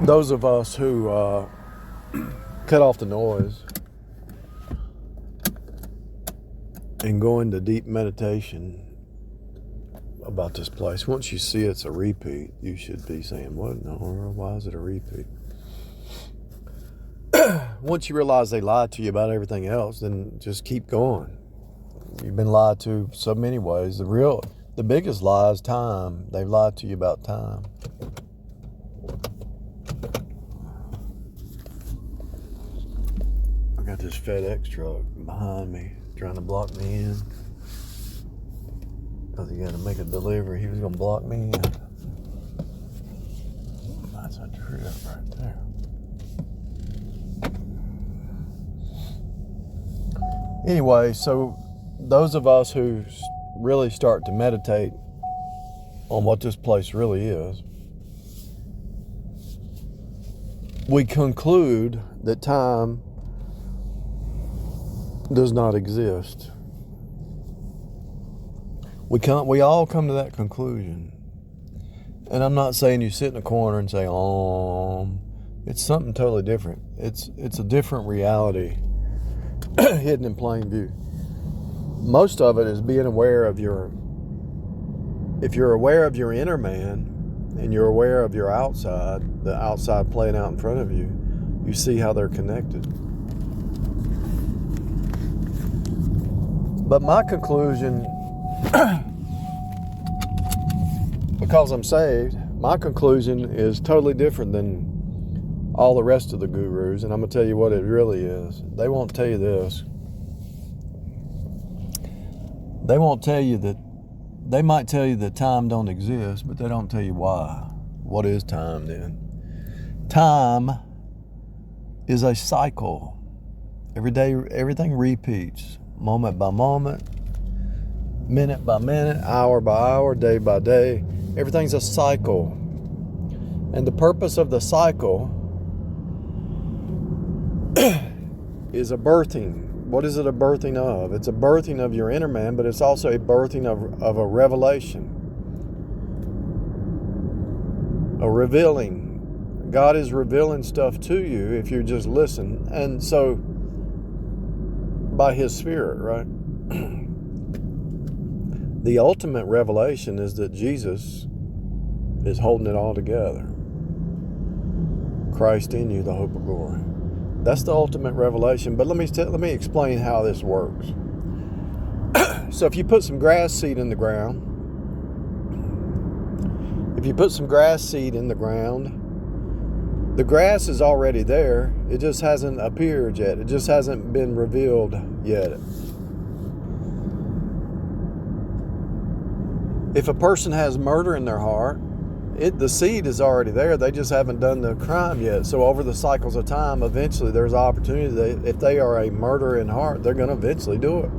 those of us who cut off the noise and go into deep meditation about this place, once you see it's a repeat, you should be saying, what in the world, why is it a repeat? Once you realize they lied to you about everything else, then just keep going. You've been lied to so many ways. The biggest lie is time. They've lied to you about time. I got this FedEx truck behind me trying to block me in because he got to make a delivery. He was going to block me in. That's a trip right there. Anyway, so those of us who really start to meditate on what this place really is, we conclude that time does not exist. We all come to that conclusion. And I'm not saying you sit in a corner and say, it's something totally different. It's a different reality hidden in plain view. Most of it is being aware of if you're aware of your inner man and you're aware of your outside, the outside playing out in front of you, you see how they're connected. But my conclusion, because I'm saved, my conclusion is totally different than all the rest of the gurus, and I'm going to tell you what it really is. They won't tell you this. They won't tell you that, they might tell you that time don't exist, but they don't tell you why. What is time then? Time is a cycle. Every day, everything repeats, moment by moment, minute by minute, hour by hour, day by day. Everything's a cycle. And the purpose of the cycle is a birthing. What is it a birthing of? It's a birthing of your inner man, but it's also a birthing of a revelation. A revealing. God is revealing stuff to you if you just listen. And so, by His Spirit, right? The ultimate revelation is that Jesus is holding it all together. Christ in you, the hope of glory. That's the ultimate revelation. But let me explain how this works. So if you put some grass seed in the ground, the grass is already there. It just hasn't appeared yet. It just hasn't been revealed yet. If a person has murder in their heart, the seed is already there. They just haven't done the crime yet. So over the cycles of time, eventually there's opportunity that if they are a murderer in heart, they're going to eventually do it.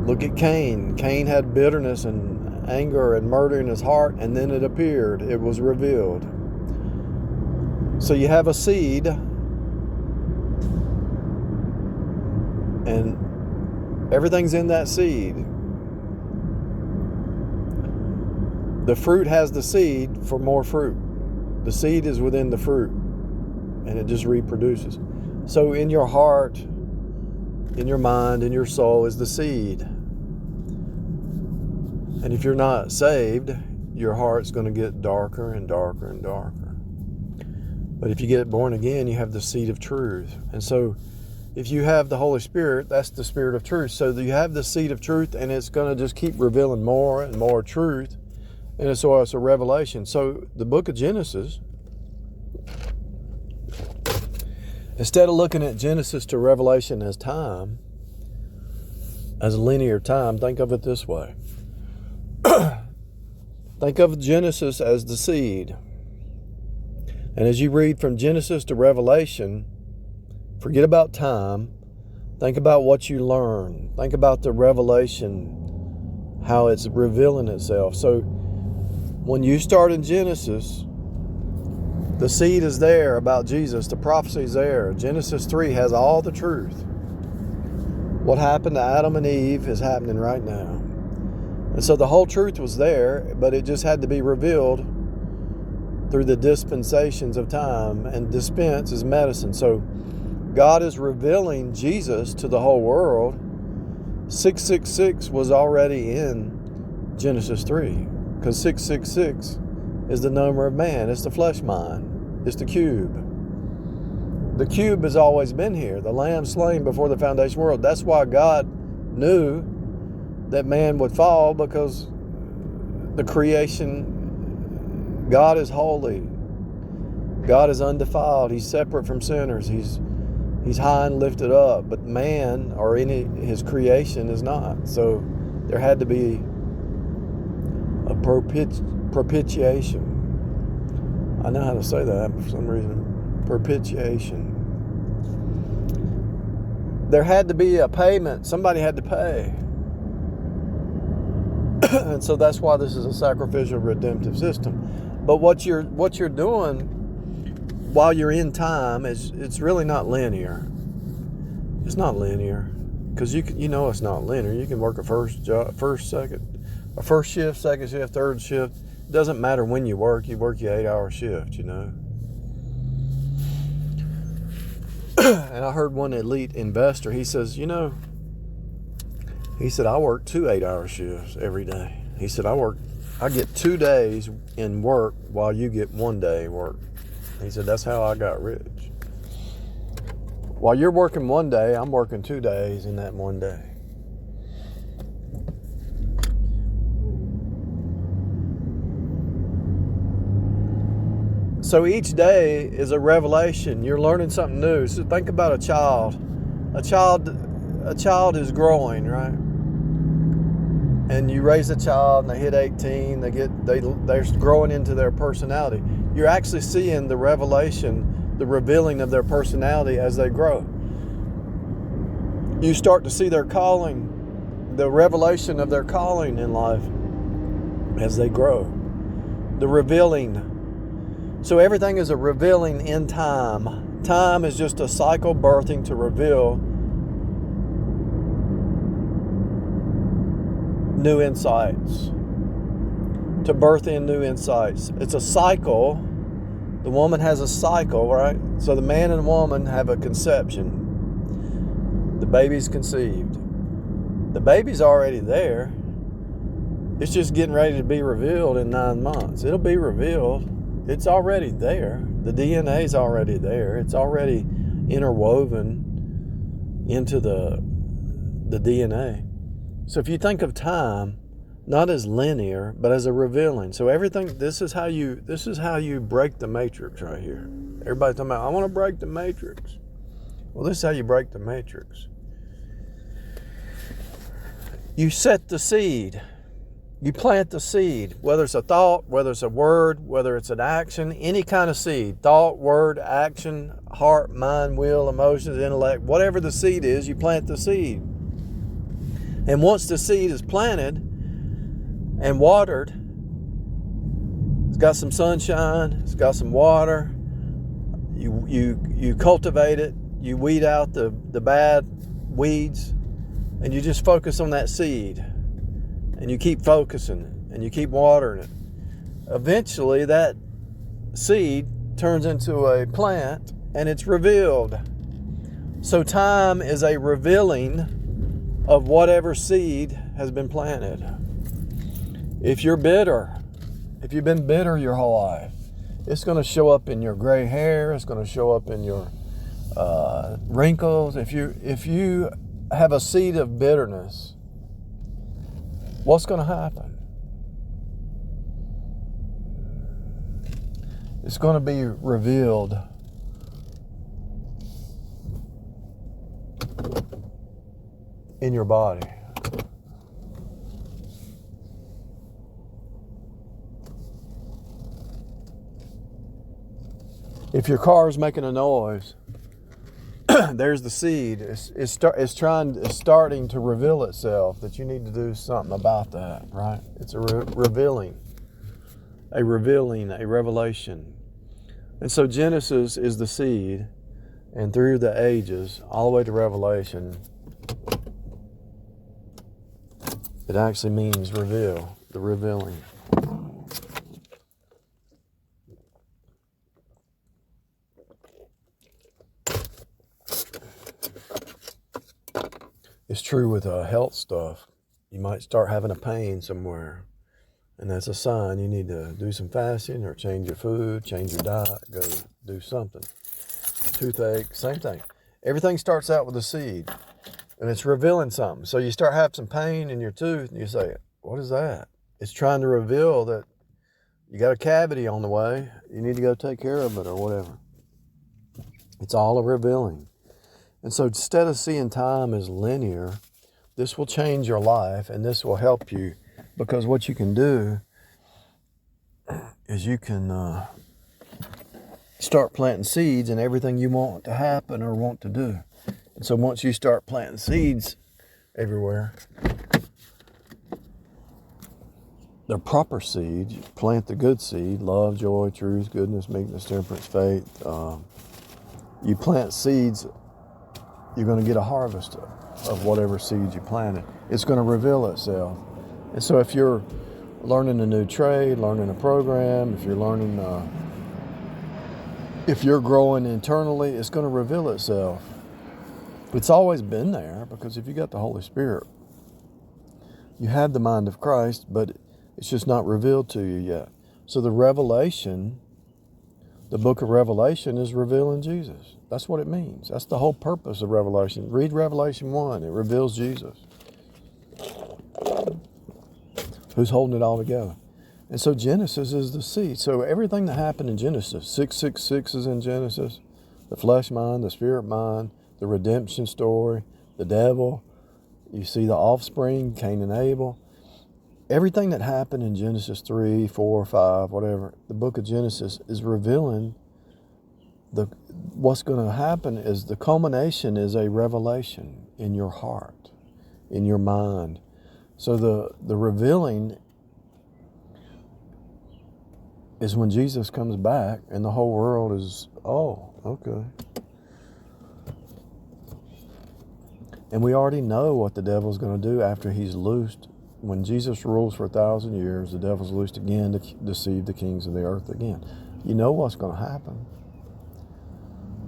Look at Cain. Cain had bitterness and anger and murder in his heart, and then it appeared. It was revealed. So you have a seed, and everything's in that seed. The fruit has the seed for more fruit. The seed is within the fruit, and it just reproduces. So in your heart, in your mind, in your soul is the seed. And if you're not saved, your heart's going to get darker and darker and darker. But if you get born again, you have the seed of truth. And so if you have the Holy Spirit, that's the Spirit of truth. So you have the seed of truth, and it's going to just keep revealing more and more truth. And so it's a revelation. So the book of Genesis, instead of looking at Genesis to Revelation as time, as a linear time, think of it this way. Think of Genesis as the seed. And as you read from Genesis to Revelation, forget about time. Think about what you learn. Think about the revelation, how it's revealing itself. So when you start in Genesis, the seed is there about Jesus. The prophecy is there. Genesis 3 has all the truth. What happened to Adam and Eve is happening right now. And so the whole truth was there, but it just had to be revealed through the dispensations of time, and dispense is medicine. So God is revealing Jesus to the whole world. 666 was already in Genesis 3, because 666 is the number of man. It's the flesh mind. It's the cube. The cube has always been here. The lamb slain before the foundation of the world. That's why God knew that man would fall, because the creation, God is holy. God is undefiled. He's separate from sinners. He's high and lifted up. But man, or his creation, is not. So there had to be a propitiation. I know how to say that for some reason. Propitiation. There had to be a payment. Somebody had to pay. And so that's why this is a sacrificial redemptive system. But what you're doing while you're in time is, it's really not linear. It's not linear, because you know it's not linear. You can work a first shift, second shift, third shift. It doesn't matter when you work. You work your 8-hour shift, you know. And I heard one elite investor, he says, I work 2 8-hour shifts every day. He said, I get 2 days in work while you get 1 day work. He said, that's how I got rich. While you're working 1 day, I'm working 2 days in that 1 day. So each day is a revelation. You're learning something new. So think about a child. A child is growing, right? And you raise a child and they hit 18, they're growing into their personality. You're actually seeing the revelation, the revealing of their personality as they grow. You start to see their calling, the revelation of their calling in life as they grow. The revealing. So everything is a revealing in time. Time is just a cycle birthing to reveal new insights, to birth in new insights. It's a cycle. The woman has a cycle, right? So the man and woman have a conception. The baby's conceived. The baby's already there. It's just getting ready to be revealed in 9 months. It'll be revealed. It's already there. The DNA is already there. It's already interwoven into the DNA. So if you think of time not as linear, but as a revealing. So everything, this is how you break the matrix right here. Everybody's talking about, I want to break the matrix. Well, this is how you break the matrix. You set the seed. You plant the seed, whether it's a thought, whether it's a word, whether it's an action, any kind of seed. Thought, word, action, heart, mind, will, emotions, intellect, whatever the seed is, you plant the seed. And once the seed is planted and watered, it's got some sunshine, it's got some water, you cultivate it, you weed out the bad weeds, and you just focus on that seed. And you keep focusing and you keep watering it. Eventually that seed turns into a plant and it's revealed. So time is a revealing of whatever seed has been planted. If you're bitter, if you've been bitter your whole life, it's going to show up in your gray hair. It's going to show up in your wrinkles. If you have a seed of bitterness, what's going to happen? It's going to be revealed in your body. If your car is making a noise, there's the seed. It's starting to reveal itself that you need to do something about that, right? It's a revealing, a revelation. And so Genesis is the seed, and through the ages, all the way to Revelation, it actually means reveal, the revealing. It's true with health stuff. You might start having a pain somewhere, and that's a sign you need to do some fasting or change your food, change your diet, go do something. Toothache, same thing. Everything starts out with a seed, and it's revealing something. So you start having some pain in your tooth, and you say, what is that? It's trying to reveal that you got a cavity on the way. You need to go take care of it or whatever. It's all a revealing. And so instead of seeing time as linear, this will change your life, and this will help you, because what you can do is you can start planting seeds in everything you want to happen or want to do. And so once you start planting seeds everywhere, the proper seeds, you plant the good seed, love, joy, truth, goodness, meekness, temperance, faith. You plant seeds, you're going to get a harvest of whatever seeds you planted. It's going to reveal itself. And so if you're learning a new trade, learning a program, if you're growing internally, it's going to reveal itself. It's always been there, because if you got the Holy Spirit, you have the mind of Christ, but it's just not revealed to you yet. So the revelation, the book of Revelation, is revealing Jesus. That's what it means. That's the whole purpose of Revelation. Read Revelation 1. It reveals Jesus, who's holding it all together. And so Genesis is the seed. So everything that happened in Genesis, 666 is in Genesis, the flesh mind, the spirit mind, the redemption story, the devil. You see the offspring, Cain and Abel. Everything that happened in Genesis 3, 4, 5, whatever, the book of Genesis is revealing what's going to happen. Is the culmination is a revelation in your heart, in your mind. So the revealing is when Jesus comes back and the whole world is, oh, okay. And we already know what the devil's going to do after he's loosed. When Jesus rules for 1,000 years, the devil's loosed again to deceive the kings of the earth again. You know what's going to happen.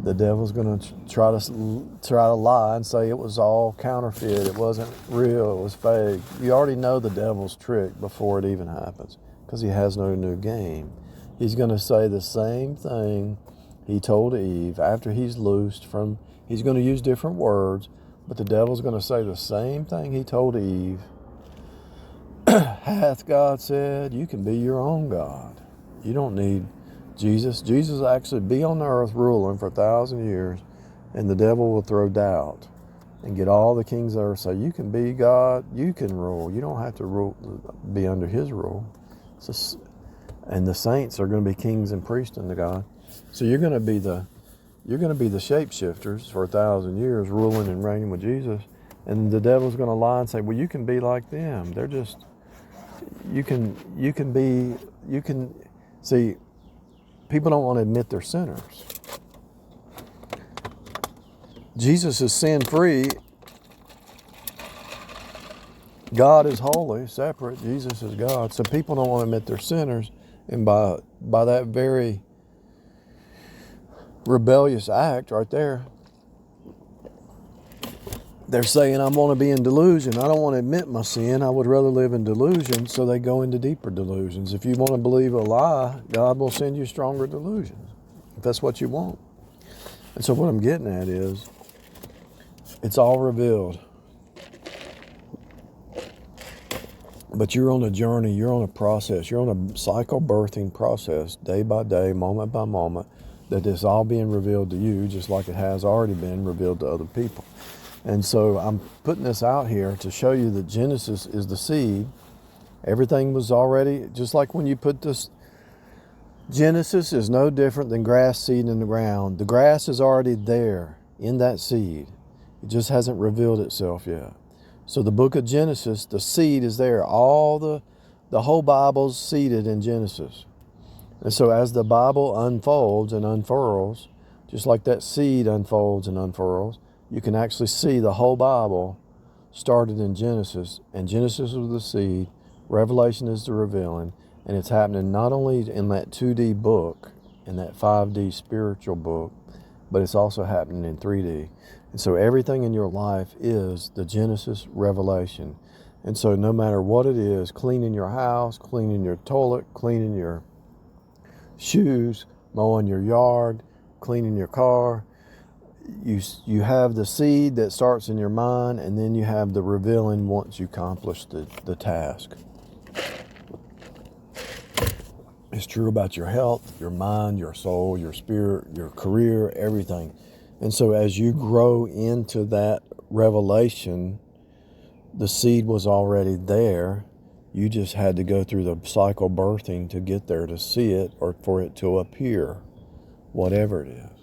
The devil's going to try to lie and say it was all counterfeit, it wasn't real, it was fake. You already know the devil's trick before it even happens, because he has no new game. He's going to say the same thing he told Eve after he's loosed from. He's going to use different words, but the devil's going to say the same thing he told Eve. Hath God said, you can be your own God. You don't need Jesus. Jesus will actually be on the earth ruling for 1,000 years, and the devil will throw doubt and get all the kings of the earth say, you can be God, you can rule. You don't have to rule, be under his rule. And the saints are going to be kings and priests unto God. So you're going to be the shapeshifters for 1,000 years, ruling and reigning with Jesus. And the devil's going to lie and say, well, you can be like them. They're just, see, people don't want to admit they're sinners. Jesus is sin-free. God is holy, separate. Jesus is God. So people don't want to admit they're sinners. And by that very rebellious act right there, they're saying, I want to be in delusion. I don't want to admit my sin. I would rather live in delusion. So they go into deeper delusions. If you want to believe a lie, God will send you stronger delusions, if that's what you want. And so what I'm getting at is, it's all revealed. But you're on a journey, you're on a process, you're on a cycle birthing process, day by day, moment by moment, that is all being revealed to you, just like it has already been revealed to other people. And so I'm putting this out here to show you that Genesis is the seed. Everything was already, just like when you put this, Genesis is no different than grass seed in the ground. The grass is already there in that seed. It just hasn't revealed itself yet. So the book of Genesis, the seed is there. All the whole Bible's seeded in Genesis. And so as the Bible unfolds and unfurls, just like that seed unfolds and unfurls, you can actually see the whole Bible started in Genesis. And Genesis was the seed, Revelation is the revealing, and it's happening not only in that 2D book, in that 5D spiritual book, but it's also happening in 3D. And so everything in your life is the Genesis revelation. And so no matter what it is, cleaning your house, cleaning your toilet, cleaning your shoes, mowing your yard, cleaning your car, you have the seed that starts in your mind, and then you have the revealing once you accomplish the task. It's true about your health, your mind, your soul, your spirit, your career, everything. And so as you grow into that revelation, the seed was already there. You just had to go through the cycle birthing to get there to see it or for it to appear, whatever it is.